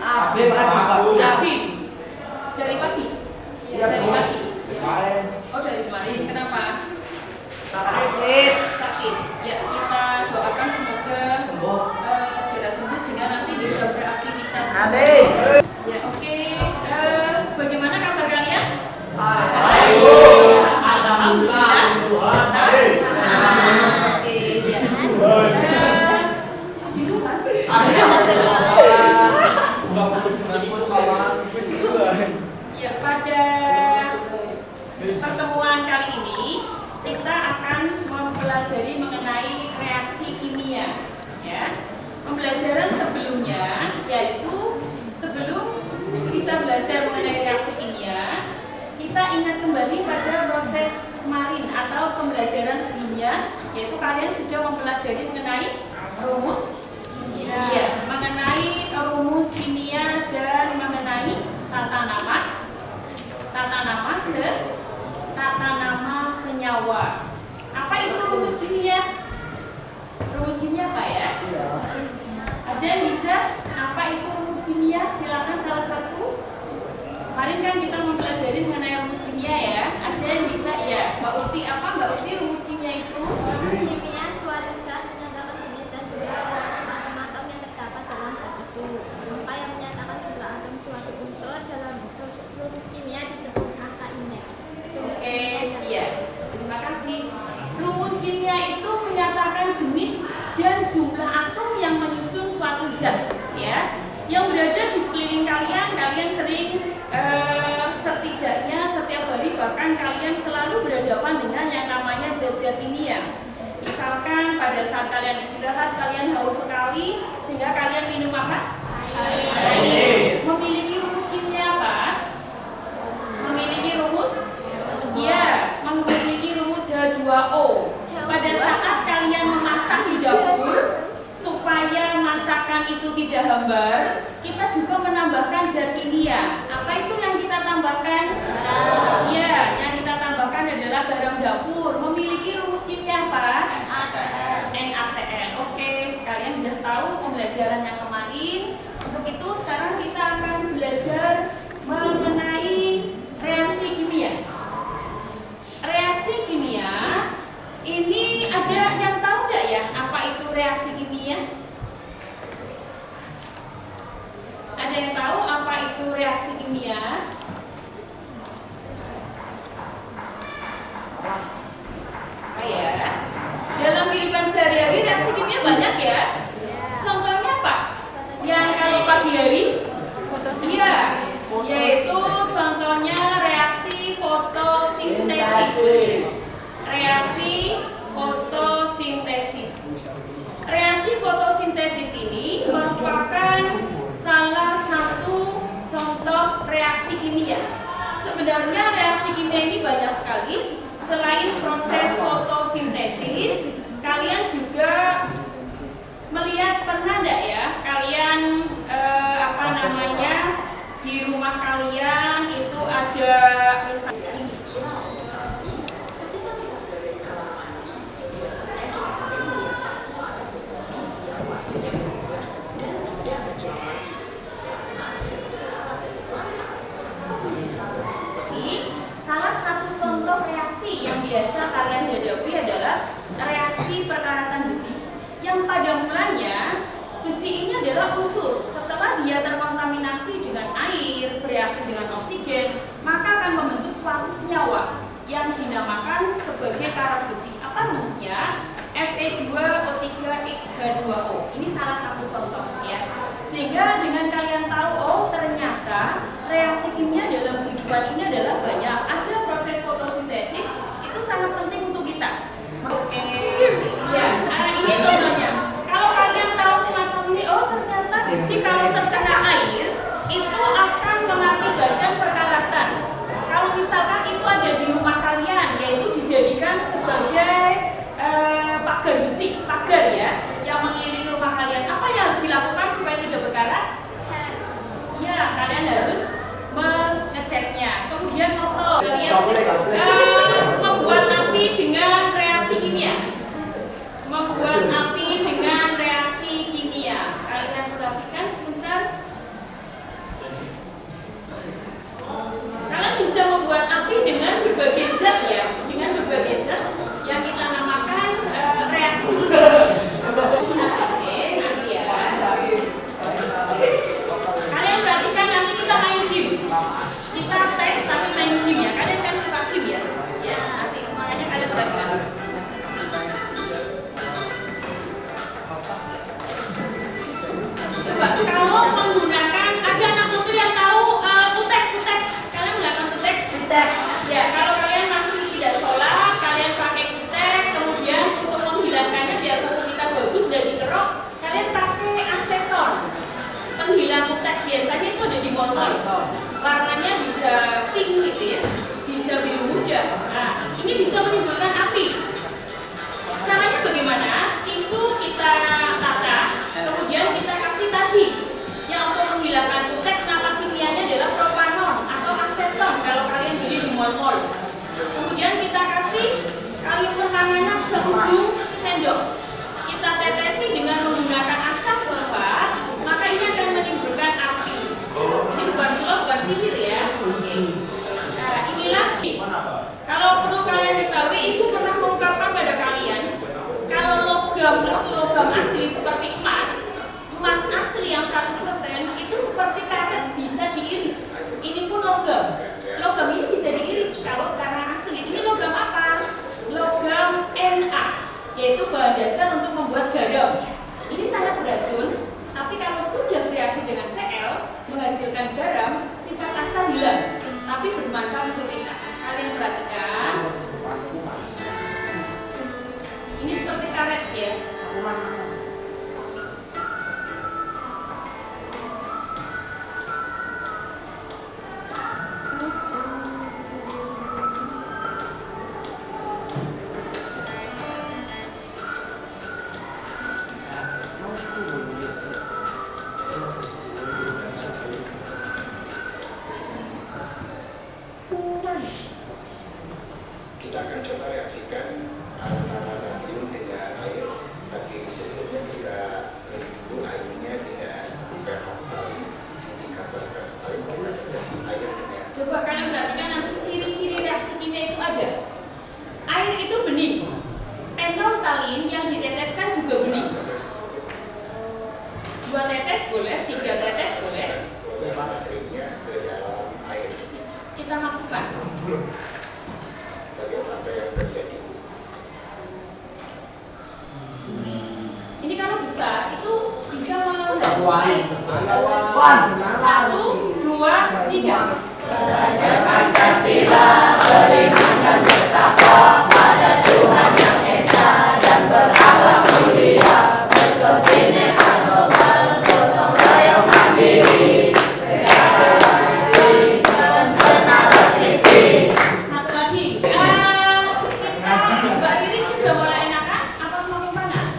Abim. Dari pagi? Dari pagi? Oh, dari kemarin. Kenapa? Sakit. Ya, kita doakan semoga segera sembuh sehingga nanti bisa beraktivitas. Ya, oke. Bagaimana kabar kalian? Alhamdulillah. Oke, ya. Puji Tuhan. Ya, pada pertemuan kali ini kita akan mempelajari mengenai reaksi kimia. Ya, pembelajaran sebelumnya yaitu sebelum kita belajar mengenai reaksi kimia, kita ingat kembali pada proses kemarin atau pembelajaran sebelumnya, yaitu kalian sudah mempelajari mengenai rumus, ya, mengenai rumus kimia dan mengenai tata nama senyawa. Apa itu rumus kimia? Rumus kimia apa ya? Ada yang bisa? Apa itu rumus kimia? Silakan salah satu. Kemarin kan kita mempelajari mengenai rumus kimia ya. Ada yang bisa? Ya, Mbak Uti. Apa Mbak Uti rumus kimia itu? Rumus kimia suatu zat menyatakan jenis dan jumlah atom yang terdapat dalam zat itu. Angka yang menyatakan jumlah atom suatu unsur dalam rumus kimia disebut angka indeks. Oke, iya. Terima kasih. Rumus kimia itu menyatakan jenis dan jumlah atom yang menyusun suatu zat, ya. Yang berada di sekeliling kalian, kalian sering setidaknya setiap hari bahkan kalian selalu berhadapan dengan yang namanya zat-zat kimia. Misalkan pada saat kalian istirahat, kalian haus sekali, sehingga kalian minum apa? Air. Memiliki rumus kimia apa? Memiliki rumus? Ya, memiliki rumus H2O. Pada saat kalian memasak di dapur, supaya masakan itu tidak hambar, kita juga menambahkan zat kimia. Apa itu yang kita tambahkan? Ya, yang kita tambahkan adalah garam dapur. Memiliki rumus kimia apa? NaCl. Oke, kalian sudah tahu pembelajaran yang kemarin. Untuk itu sekarang kita akan belajar mengenai reaksi kimia. Reaksi kimia ini ada yang tahu nggak ya apa itu reaksi kimia? Ada yang tahu apa itu reaksi kimia? Apa ya? Dalam kehidupan sehari-hari reaksi kimia banyak ya. Contohnya apa? Yang kalau pagi hari? Iya, yaitu contohnya reaksi fotosintesis. Reaksi fotosintesis. Reaksi fotosintesis ini merupakan salah satu contoh reaksi kimia. Sebenarnya reaksi kimia ini banyak sekali. Selain proses fotosintesis, kalian juga melihat, pernah enggak ya kalian di rumah kalian itu ada misalnya salah satu contoh reaksi yang biasa kalian hadapi adalah reaksi perkaratan besi, yang pada mulanya besi ini adalah unsur. Setelah dia terkontaminasi dengan air, bereaksi dengan oksigen, maka akan membentuk suatu senyawa yang dinamakan sebagai karat besi. Apa rumusnya? Fe2O3X2O. Ini salah satu contoh ya. Sehingga dengan kalian tahu, oh ternyata reaksi kimia dalam kehidupan ini adalah banyak. Ada proses fotosintesis, itu sangat penting untuk kita. Oke, ya, ini contohnya. Kalau kalian tahu semacam ini, oh ternyata besi kalau terkena air itu akan mengakibatkan perkaratan. Kalau misalkan itu ada di rumah kalian, yaitu dijadikan sebagai pagar besi, pagar ya, yang mengelilingi rumah kalian. Apa yang harus dilakukan supaya tidak berkarat? Ya, kalian harus mengeceknya. Kemudian motor, kalian membuat api dengan reaksi kimia. Membuat api dengan reaksi kimia. Kalian perhatikan sebentar. molekul. Warnanya bisa pink gitu ya, bisa biru muda. Nah, ini bisa menimbulkan api. Caranya bagaimana? Tisu kita tata, kemudian kita kasih tadi yang untuk menghilangkan kutek. Nama kimianya adalah propanon atau aseton kalau kalian beli di mall-mall. Kemudian kita kasih kalium permanganat seujung sendok. Kita tetesi dengan menggunakan asam sulfat, maka ini akan menimbulkan api. Ini bukan sulap, bukan sihir ya. Nah, inilah. Kalau perlu kalian ketahui, ibu pernah mengungkapkan pada kalian, kalau logam itu logam asli seperti emas asli yang 100% itu seperti karet bisa diiris. Ini pun logam. Logam ini bisa diiris kalau karena asli. Ini logam apa? Logam Na, yaitu bahan dasar untuk membuat garam. Ini sangat beracun, tapi kalau sudah bereaksi dengan Cl menghasilkan garam, sifat asal hilang, tapi bermanfaat untuk kita. Kalian perhatikan. Ini seperti karet ya. Kita akan coba reaksikan antara natrium dengan air, tapi sebelumnya kita menunggu airnya tidak fermentalin. Indikator fermentalin kita kasih air dengan. Coba kalian perhatikan nanti ciri-ciri reaksi kimia itu ada. Air itu bening. Penoltalin yang diteteskan juga bening. 2 tetes boleh, 3 tetes boleh. Natriumnya ke dalam air. Kita masukkan. Kita lihat apa yang terjadi. Ini kalau besar itu bisa mengganggu. 1, 2, 3. Belajar Pancasila, beriman dan bertakwa pada Tuhan yang Esa dan berakhlak mulia, berkebinekaan global, gotong royong mandiri, berdaya dan tenaga kritis. Satu lagi. Mbak Riri sudah mulai enakan? Apa semakin panas?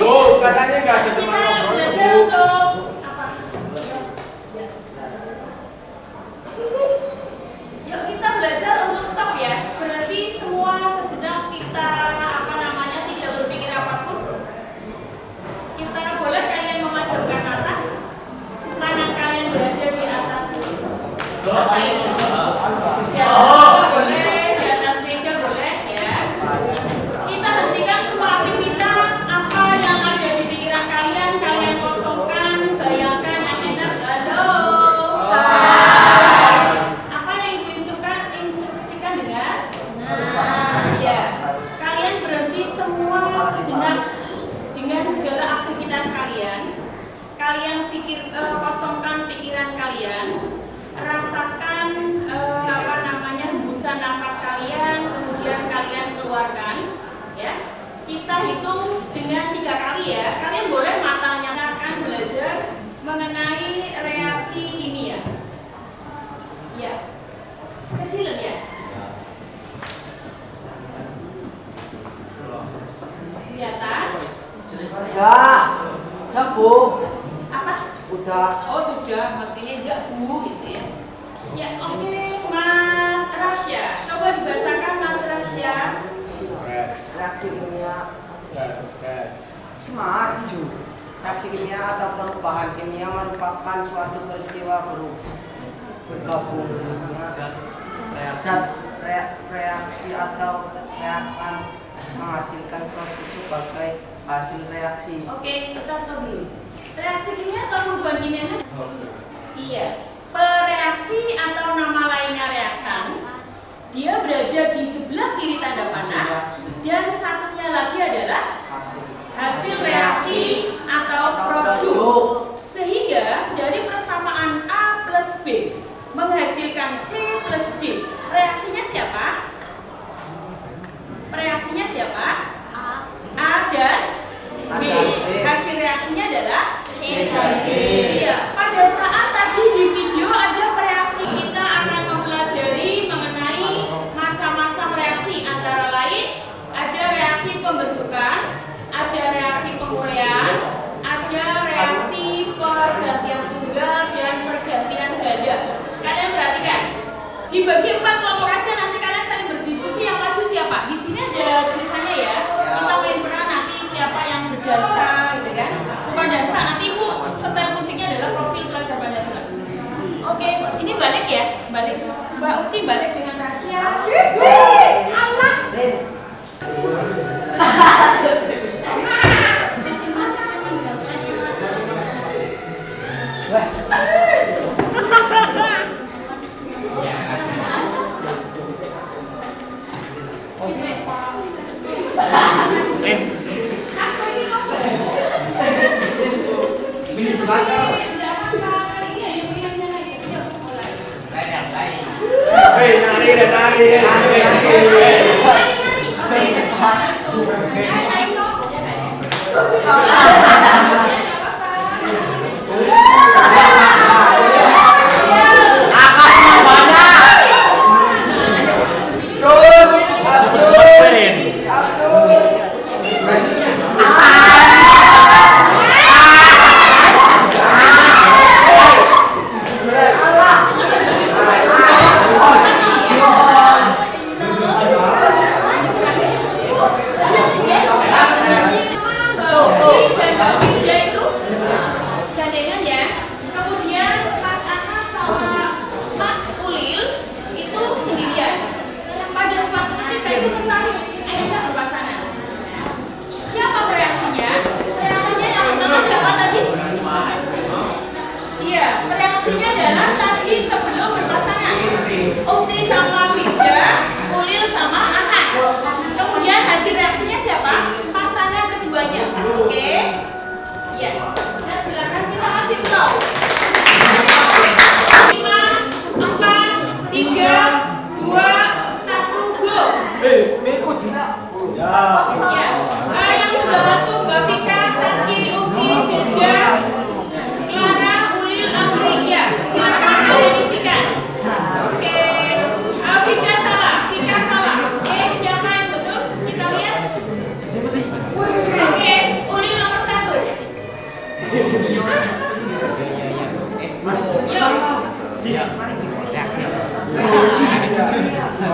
Oh, katanya nggak ada teman Kita ngobrol. belajar untuk apa? Yuk kita belajar untuk stop ya. Berarti semua sejenak kita tidak berpikir apapun. Kita boleh kalian memajangkan mata. Tangan kalian berada di atas apa ini? Di atas meja boleh, di atas meja boleh ya. Kita hentikan semua aktivitas apa yang ada di pikiran kalian. Kalian kosongkan, bayangkan yang enak. Halo. Apa yang ibu instruksikan dengan? Ya. Kalian berhenti semua sejenak dengan segala aktivitas kalian. Kalian kosongkan pikiran kalian. Rasakan hembusan nafas kalian, kemudian kalian keluarkan ya. Kita hitung dengan 3 kali ya. Kalian boleh matanya akan belajar mengenai reaksi kimia ya. Kecilin ya. Kelihatan? Udah Bu. Apa? Udah. Oh sudah, artinya enggak Bu gitu ya. Ya oke, Mas Rasya. Coba dibacakan Mas Rasya. Reaksi kimia maju. Reaksi kimia atau perubahan kimia merupakan suatu peristiwa bergabungnya zat reaksi atau reakan menghasilkan produk sebagai hasil reaksi. Oke, kita stop dulu. Reaksi kimia atau perubahan kimia itu? Iya. Pereaksi atau nama lainnya reakan, dia berada di sebelah kiri tanda panah, dan satunya lagi adalah hasil reaksi atau produk. Sehingga dari persamaan A plus B menghasilkan C plus D. Reaksinya siapa? Reaksinya siapa? A dan B. Hasil reaksinya adalah C dan D. Iya. Pada saat tadi di video Dibagi 4 kelompok aja, nanti kalian saling berdiskusi. Yang maju siapa? Di sini ada tulisannya ya. Kita main peran nanti siapa yang berdansa gitu kan. Bukan dansa, nanti Ibu setel musiknya adalah profil pelajar Pancasila. Oke, ini balik ya, balik. Mbak Ukti balik dengan Rasya. Allah. Masing-masing meninggalkan yang yang sudah masuk Mbak Vika, Saski, Uki, Firda, Clara, Ulil, Amri, ya silakan kalian isikan. Oke, Vika salah. Oke, siapa yang betul? Kita lihat. Oke, Ulil nomor 1.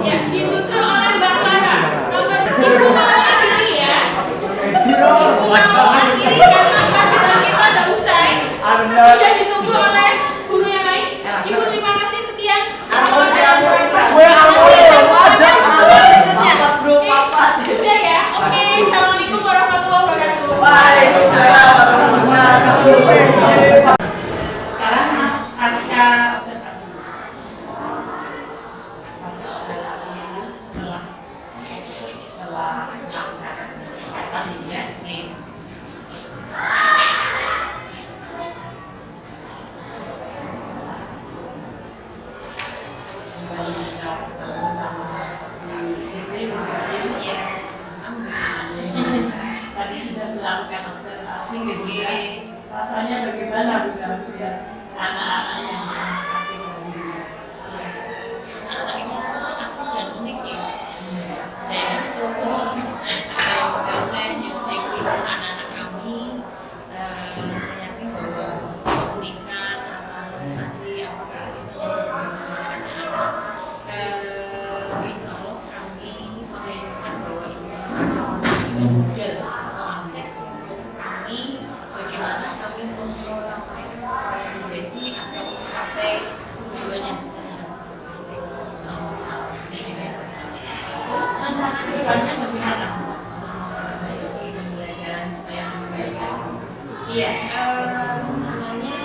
Ya, disusul oleh Mbak Clara. Ibu mau akhiri ya. Ibu mau akhiri karena kewajiban kita udah usai. Sudah ditunggu oleh guru yang lain. Ibu terima kasih sekian. Sudah ya. Oke, assalamualaikum warahmatullahi wabarakatuh. Waalaikumsalam warahmatullahi wabarakatuh. Sekarang pasca tadi sudah melakukan observasi, jadi rasanya bagaimana Bu ya anak-anak yang menghadapi anaknya aku dan unik ya. Saya itu karena Yunsewi anak-anak kami, saya yakin bahwa keunikan tadi apakah anak-anak insya Allah kami menginginkan bahwa ini semua model aset untuk kami bagaimana kami mengelola mereka supaya menjadi atau mencapai tujuannya. Terus rencana kedepannya bagaimana? Memperbaiki pembelajaran supaya lebih baik. Iya, rencananya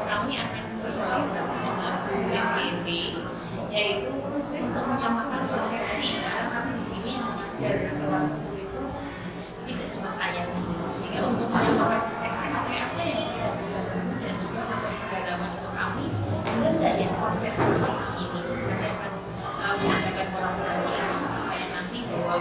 kami akan berkolaborasi dengan guru MPMP, yaitu untuk menyamakan persepsi. Karena kami di sini yang mengajar kelas 10 itu tidak cuma saya, sehingga untuk menyamakan persepsi apa yang sudah berlaku dan juga untuk pendalaman untuk kami benar tidak ya konsep semacam ini. Kami akan mengadakan kolaborasi itu supaya nanti bahwa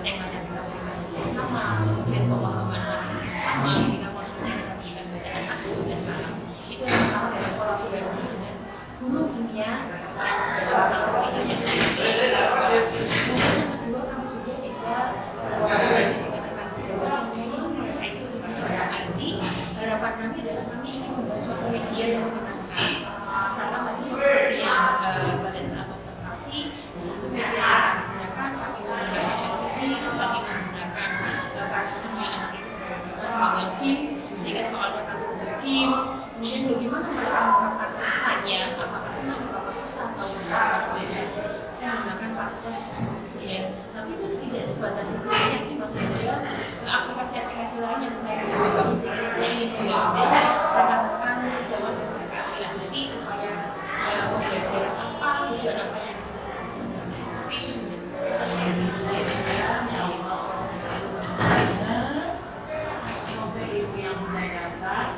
tema yang kita berikan sama, kemudian pemahaman konsepnya sama, sehingga konsepnya yang kita berikan pada anak tidak sama. Itu yang pertama dari kolaborasi dengan guru kimia yang dalam satu yang sekolah. Kemudian yang kedua kami juga bisa kolaborasi dengan rekan pejabat yang terkait dengan IT. Harapan kami adalah kami ingin membuat suatu media yang menyenangkan, sama tadi seperti yang mengerti supaya pembelajaran apa, tujuan apa yang tercapai seperti itu. Semoga ilmu yang Bunda dapat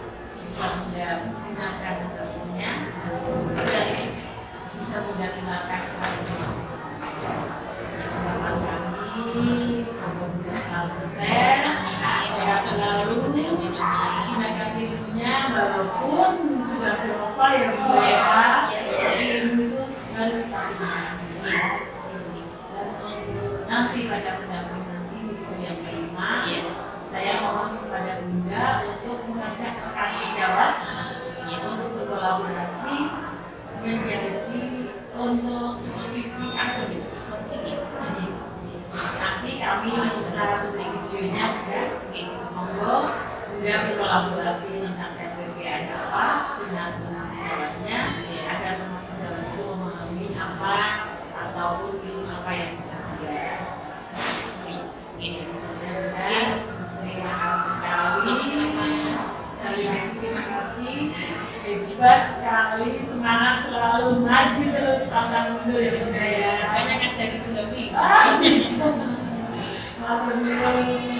bisa Bunda gunakan seterusnya dan bisa Bunda gunakan harapan kami. Semoga Bunda selalu sukses, sehat selalu, gunakan ilmunya walaupun sudah selesai ya Bunda ya. Ilmu itu harus kita nanti pada pendamping nanti minggu yang kelima, saya mohon kepada Bunda untuk mengajak rekan sejawat untuk berkolaborasi menjadi untuk supervisi akademik. Nanti kami setelah videonya Bunda, monggo Bunda berkolaborasi tentang TPP ada apa dengan rekan sejawatnya agar rekan sejawat itu memahami apa ataupun ilmu apa yang sudah ada. Ini saja Bunda. Terima kasih sekali. Sekali lagi terima kasih. Hebat sekali, semangat selalu, maju terus, pantang mundur ya Bunda ya. Banyak ngajari Bunda Wi. Matur nuwun.